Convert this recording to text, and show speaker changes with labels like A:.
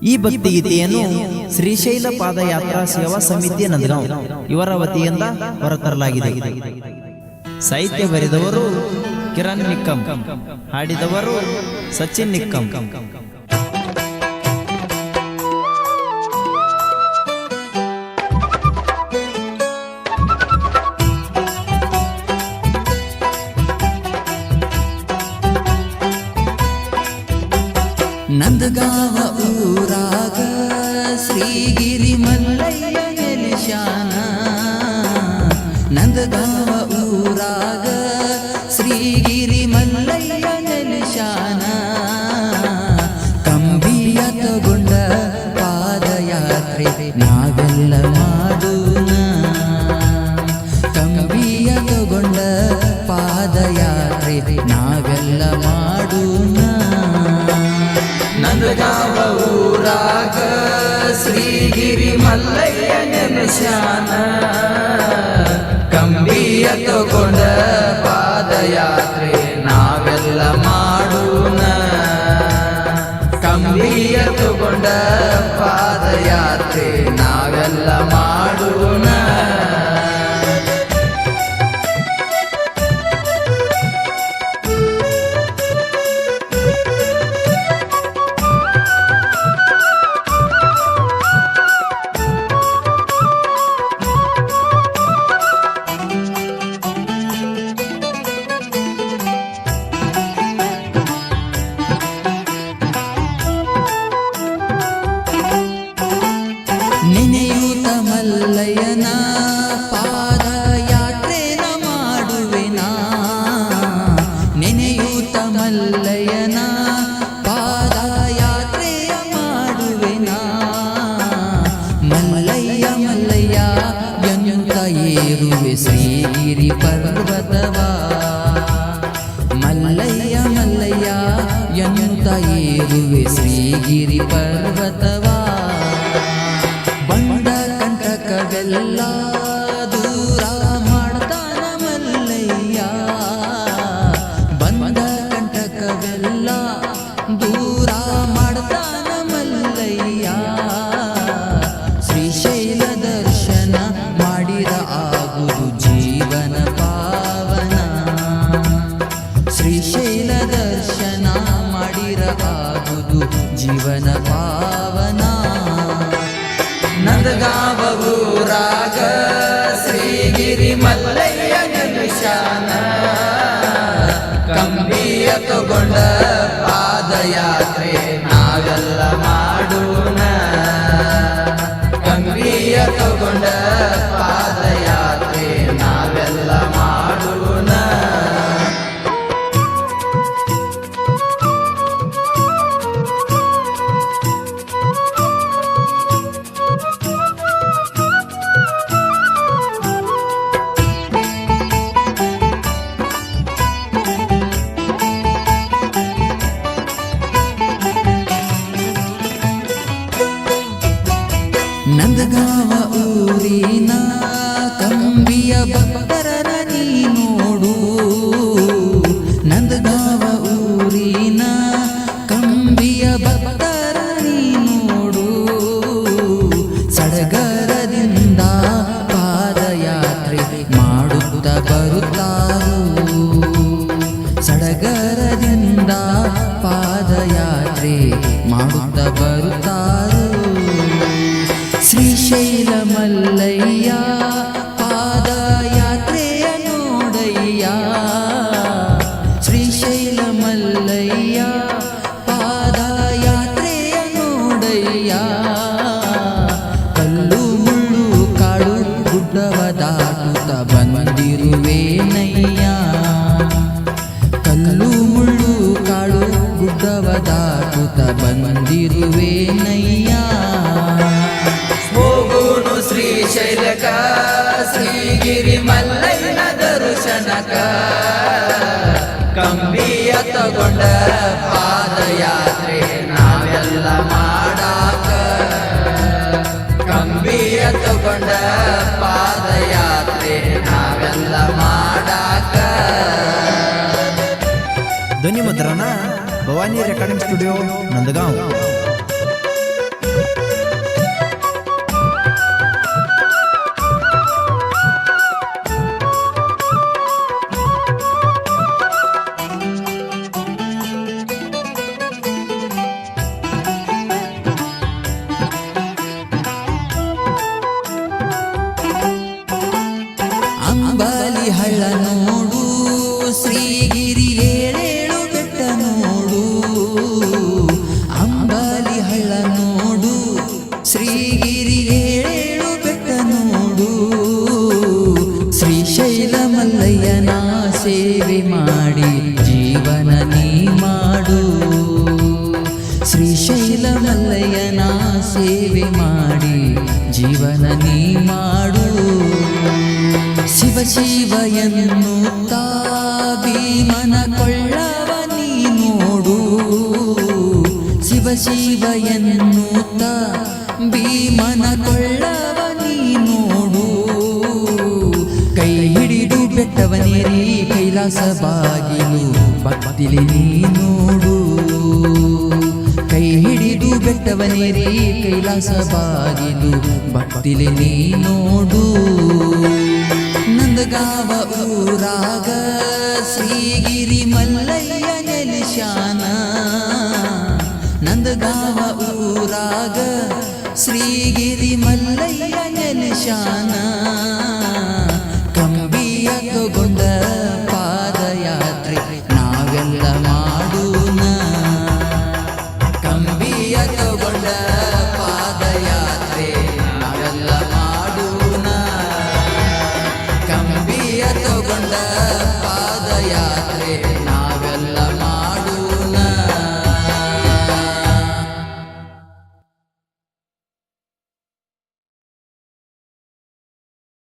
A: ಈ ಭಕ್ತಿಗೀತೆಯನ್ನು ಶ್ರೀಶೈಲ ಪಾದಯಾತ್ರಾ ಸೇವಾ ಸಮಿತಿ ನಂದಗಾಂವ್ ಇವರ ವತಿಯಿಂದ ಹೊರತರಲಾಗಿದೆ. ಸಾಹಿತ್ಯ ಬರೆದವರು ಕಿರಣ್ ನಿಕ್ಕಂ, ಹಾಡಿದವರು ಸಚಿನ್ ನಿಕ್ಕಂ.
B: ನಂದಗಾವ ಊರಾಗ ಶ್ರೀಗಿರಿ ಮಲ್ಲಯ್ಯ ನೆಲೆಸ್ಯಾನ. ನಂದಗಾವ ಊರಾಗ ಶ್ರೀಗಿರಿ ಮಲ್ಲಯ್ಯ ನೆಲೆಸ್ಯಾನ. ಕಂಬಿಯ ತಗೊಂಡ ಪಾದಯಾತ್ರೆ ನಾವೆಲ್ಲ ಮಾಡೋಣ. ಕಂಬಿಯ ತಗೊಂಡ ಪಾದಯಾತ್ರೆ ನಾವೆಲ್ಲ ಮಾಡೋಣ. ನಂದಗಾವ ಊರಾಗ ಶ್ರೀಗಿರಿ ಮಲ್ಲಯ್ಯ ನೆಲೆಸ್ಯಾನ. ಕಂಬಿಯ ತಗೊಂಡ ಪಾದಯಾತ್ರೆ ನಾವೆಲ್ಲ ಮಾಡೋಣ. ಕಂಬಿಯ ತಗೊಂಡ ಪಾದಯಾತ್ರೆ ನಾವೆಲ್ಲ ಮಾಡೋಣ. ನೆನೆಯೂತ ಮಲ್ಲಯ್ಯನ ಪಾದಯಾತ್ರೆನ ಮಾಡುವೆನಾ. ನೆನೆಯೂತ ಮಲ್ಲಯ್ಯನ ಪಾದಯಾತ್ರೆಯ ಮಾಡುವೆನಾ. ಮಲ್ಲಯ್ಯ ಮಲ್ಲಯ್ಯ ಎಂತ ಏರುವೆ ಶ್ರೀಗಿರಿ ಪರ್ವತವಾ. ಮಲ್ಲಯ್ಯ ಮಲ್ಲಯ್ಯ ಎಂತ ಏರುವೆ ಶ್ರೀಗಿರಿ ಪರ್ವತವಾ. ಬಂಡ ಕಂಟಕವೆಲ್ಲ ದೂರ ಮಾಡ್ತಾನ ಮಲ್ಲಯ್ಯ. ಬಂದ ಕಂಟಕವೆಲ್ಲ ದೂರ ಮಾಡ್ತಾನ ಮಲ್ಲಯ್ಯ. ಶ್ರೀಶೈಲ ದರ್ಶನ ಮಾಡಿರ ಆಗುದು ಜೀವನ ಪಾವನ. ಶ್ರೀಶೈಲ ದರ್ಶನ ಮಾಡಿರ ಆಗುದು ಜೀವನ ಪಾವನ. ನಂದಗಾವ ಊರಾಗ ಶ್ರೀಗಿರಿ ಮಲ್ಲಯ್ಯ ನೆಲೆಸ್ಯಾನ. ಕಂಬಿಯ ತಗೊಂಡ ಪಾದಯಾತ್ರೆ ನಾವೆಲ್ಲ ಮಾಡೋಣ. ಕಂಬಿಯ ತಗೊಂಡ ಪಾದಯಾತ್ರೆ ನಾವೆಲ್ಲ ಮಾಡೋಣ. ನಂದಗಾವ ಊರಿನ ಕಂಬಿಯ ಭಕ್ತರನ ನೀ ನೋಡು. ನಂದಗಾವ ಊರಿನ ಕಂಬಿಯ ಭಕ್ತರ ನೀ ನೋಡು. ಸಡಗರದಿಂದ ಪಾದಯಾತ್ರೆ ಮಾಡುತ್ತ ಬರುತ್ತಾರು. ಸಡಗರದಿಂದ ಪಾದಯಾತ್ರೆ ಮಾಡುತ್ತ ಬರುತ್ತಾರು. ಶ್ರೀಶೈಲ ಮಲ್ಲಯ್ಯ ಪಾದಯಾತ್ರೆಯ ನೋಡಯ್ಯ. ಶ್ರೀಶೈಲ ಮಲ್ಲಯ್ಯ ಪಾದಯಾತ್ರೆಯ ನೋಡಯ್ಯ. ಕಲ್ಲು ಮುಳ್ಳು ಕಾಡು ಗುಡ್ಡವ ದಾಟುತ್ತ ಬಂದಿರುವೇನಯ್ಯ. ಕಲ್ಲು ಮುಳ್ಳು ಕಾಡು ಗುಡ್ಡವ ದಾಟುತ್ತ ಬಂದಿರುವೇನಯ್ಯ. ಹೋಗೋನು ಶ್ರೀಶೈಲಕ ಶ್ರೀಗಿರಿ ಮಲ್ಲಯ್ಯನ ದರ್ಶನಕ. ಕಂಬಿಯ ತಗೊಂಡ ಪಾದಯಾತ್ರೆ ನಾವೆಲ್ಲ ಮಾಡಾಕ. ಕಂಬಿಯ ತಗೊಂಡ ಪಾದಯಾತ್ರೆ ನಾವೆಲ್ಲ ಮಾಡಾಕ.
A: ಧ್ವನಿ ಮುದ್ರಣ ಭವಾನಿ ರೆಕಾರ್ಡಿಂಗ್ ಸ್ಟುಡಿಯೋ ನಂದಗಾಂವ್.
B: ಶ್ರೀಶೈಲ ಮಲ್ಲಯ್ಯನ ಸೇವೆ ಮಾಡಿ ಜೀವನ ನೀ ಮಾಡು. ಶಿವ ಶಿವ ಎನ್ನುತ್ತಾ ಭೀಮನ ಕೊಳ್ಳವ ನೀ ನೋಡು. ಶಿವ ಶಿವ ಎನ್ನುತ್ತಾ ಭೀಮನ ಕೊಳ್ಳವ ನೀ ನೋಡು. ಕೈ ಹಿಡಿದು ಬೆಟ್ಟವನೇರಿ ಕೈಲಾಸ ಬಾಗಿಲು ಭಕ್ತಿಲಿ ನೀ ನೋಡು. ಕೈ ಹಿಡಿದು ಬೆಟ್ಟವನೇರಿ ಕೈಲಾಸ ಬಾಗಿಲು ಭಕ್ತಿಲಿ ನೀ ನೋಡು. ನಂದಗಾವ ಊರಾಗ ಶ್ರೀಗಿರಿ ಮಲ್ಲಯ್ಯ ನೆಲೆಶಾನ. ನಂದಗಾವ ಊರಾಗ ಶ್ರೀಗಿರಿ ಮಲ್ಲಯ್ಯ ನೆಲೆಶಾನ. ಕಂಬಿಯ ತಗೊಂಡ ಪಾದಯಾತ್ರೆ ನಾವೆಲ್ಲ ಮಾಡೋಣ. ಕಂಬಿಯ